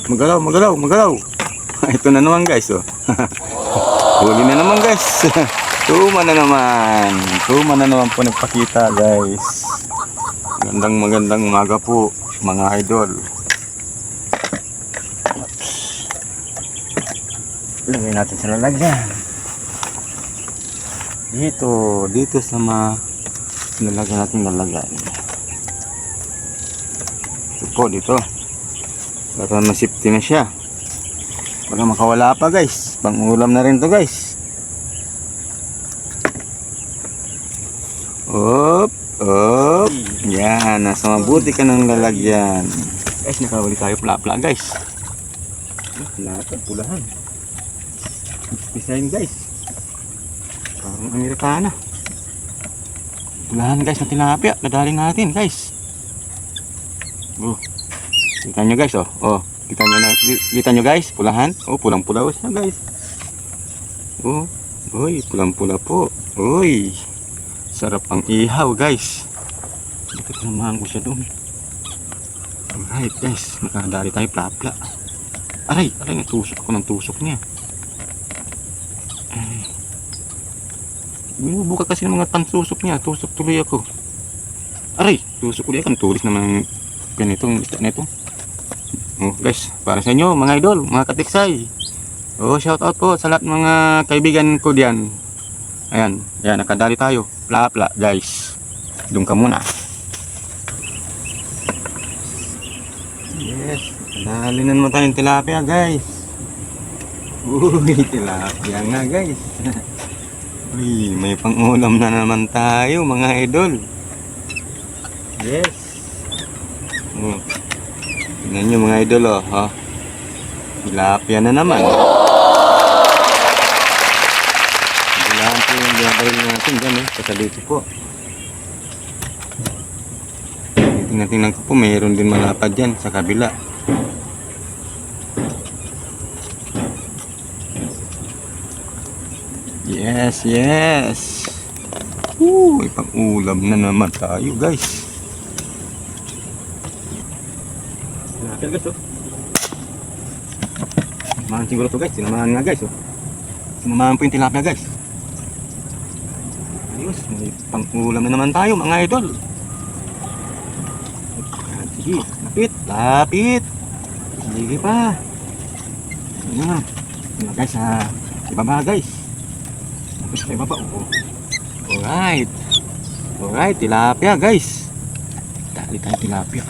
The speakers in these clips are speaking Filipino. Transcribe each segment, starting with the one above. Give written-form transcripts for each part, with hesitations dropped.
Magalaw, magalaw, magalaw. Ito na naman guys, oh. Huli na naman guys. Tuma na naman. Tuma na naman po nagpakita guys. Magandang umaga po mga idol. Lagay natin sa lalagyan. Dito sa nilagyan natin lalagyan. Ito po dito. Para masipti na siya. Baka makawala pa guys. Pang-ulam na rin to guys. Op. Yan. Nasa mabuti ka ng lalagyan. Guys, nakawali tayo pula-pula guys. Pulahan. Design guys. Parang Amerikana. Pulahan guys na tilapia. Dadalhin natin guys. Kita nyo guys, oh. Kita nyo guys, pulahan. Oh, pulang-pula siya guys. Oh, uy, pulang-pula po. Uy, sarap ang ihaw guys. Dikit naman ko siya doon. Alright guys, nakadali tayo plapla. Aray, natusok ako ng tusok niya. Binubuka kasi ng mga pansusok niya. Tusok tuloy ako. Aray, tusok ulit. Ang tulis naman ganitong isda na ito. Oh guys, para sa inyo mga idol, mga katiksay. Oh, shout out po sa lahat mga kaibigan ko diyan. Ayan, nakadali tayo. Pla-pla guys. Doon ka muna. Yes, dali na naman tayong tilapia guys. Uy, tilapia nga guys. Uy, may pang-ulam na naman tayo mga idol. Yes. Tingnan nyo mga idol, oh. Tilapia na naman. Kailangan po yung binabaril natin dyan, sa dito po. Tingnan ko po, mayroon din malapad dyan sa kabila. Yes. May pang-ulam na naman tayo guys. Tilapia guys, Sinamahan siguro to guys. Sinamahan nga guys, Sinamahan po yung tilapia guys. Ayos, may pang-ulam na naman tayo mga idol. Sige, lapit. Sige pa. Ayan guys, ibaba guys. Tapos sa ibaba, Alright, tilapia guys. Dali tayo tilapia.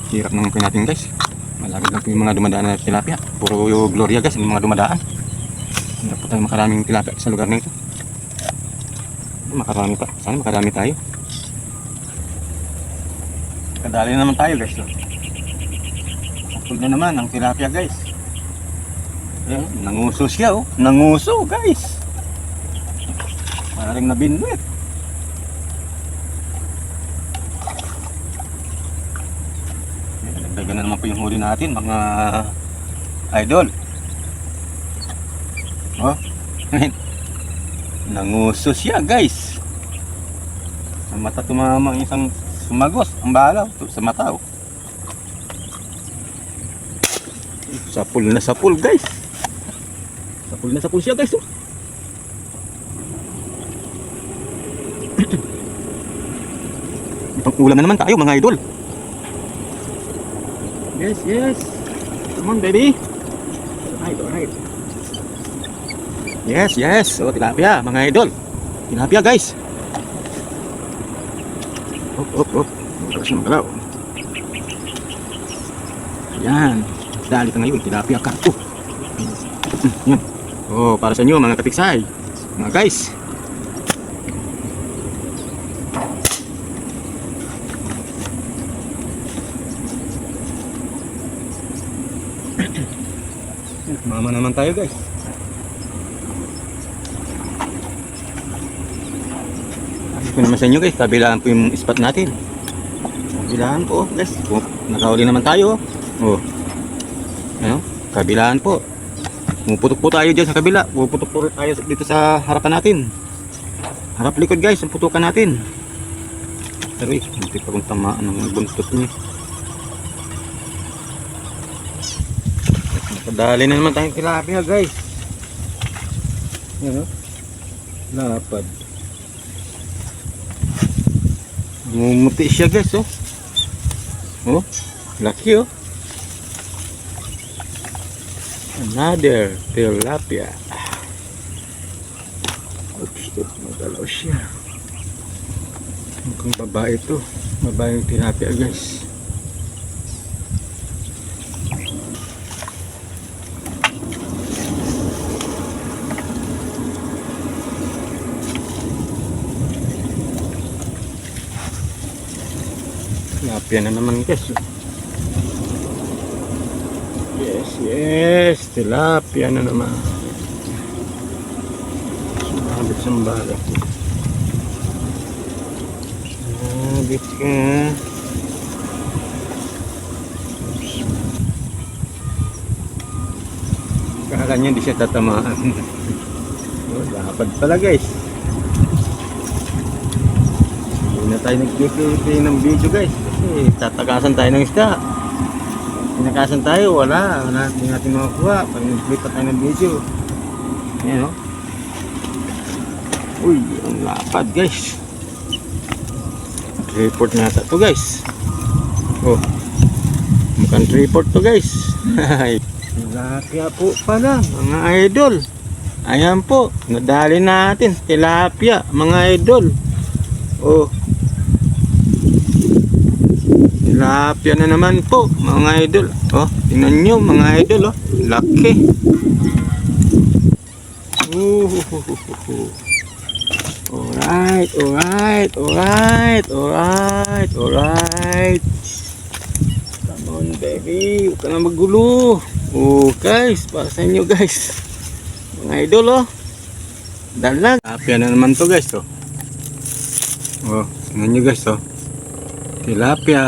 Hirap naman po natin guys. Malapit lang po yung mga dumadaan na tilapia. Puro yung Gloria guys, yung mga dumadaan. Hirap po tayo makaraming tilapia sa lugar na ito. Makarami pa. Sana makarami tayo. Kadali naman tayo guys. Saktul na naman ang tilapia guys. Ayan, nanguso siya Nanguso guys. Maraming nabinwit. Dagdagan na naman po yung huli natin mga idol. Nanguso siya guys. Sa mata tumama ang isang sumagos. Ang balaw sa mata. Sapul na sapul guys. Sapul na sapul siya guys. Pang-ulam na naman tayo mga idol. Yes. Come on baby. Alright. Yes. Tilapia mga idol. Tilapia guys. Magalaw. Yan. Dali ka ngayon. Tilapia ka. Yan. Para sa inyo mga katiksay. Mga guys. Mama naman tayo guys. Ito naman sa inyo guys, kabilaan po yung spot natin. Kabilaan po guys. Nakahuli naman tayo. Ano? Kabilaan po. Pumuputok po tayo dyan sa kabila. Pumuputok po tayo dito sa harapan natin. Harap likod guys, ang putukan natin. Pero hindi pa kong tamaan ng buntot niya. Nakadali na naman tayong tilapia guys. Yan o. Lapad. Mumuti siya guys oh. Oh, laki oh. Another tilapia. Oops, magalaw siya. Mukhang babae ito. Babae yung tilapia guys. Tilapia na naman guys. Yes, tilapia na naman. Sumabit sa mbala. Sumabit ka. Kala nyo hindi siya tatamaan. Oh, dapat pala guys. Hindi na tayo nag-play ng video guys. Kasi tatakasan tayo ng isda. Pinakasan tayo, wala hindi natin makakuha pag nag-play pa tayo ng video. Ayan o. Uy, ang lapad guys. Report na ito guys. Oh, mukhang report to guys. Tilapia po pala mga idol. Ayan po, nadali natin tilapia mga idol. Oh, tilapia na naman po mga idol. Oh, tingnan nyo mga idol oh. Laki. Alright, alright, alright, alright, alright. Come on baby, huwag ka na magulo. Oh guys, para sa inyo guys. Mga idol oh. Dalag. Tilapia na naman to guys oh. Oh, tingnan nyo guys oh. Tilapia.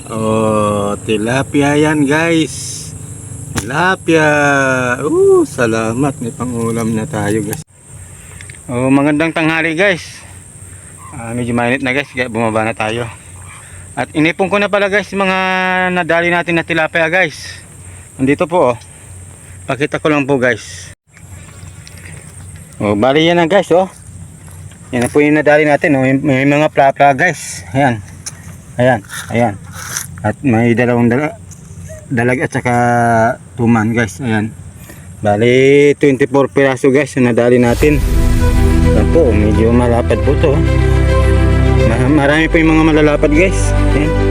Oh, tilapia yan guys. Tilapia. Salamat. May pangulam na tayo guys. Oh, magandang tanghali guys. Medyo mainit na guys, kaya bumaba na tayo. At inipon ko na pala guys mga nadali natin na tilapia guys. Nandito po oh. Pakita ko lang po guys. Oh, bali yan na guys oh. Yan na po yung nadali natin oh. May mga plapla guys. Ayan. Ayan, ayan. At may dalawang dalag at saka tuman guys. Ayan. Bali 24 piraso guys yung nadali natin. Ito po, medyo malapad po to. Marami po yung mga malalapad guys. Ayan.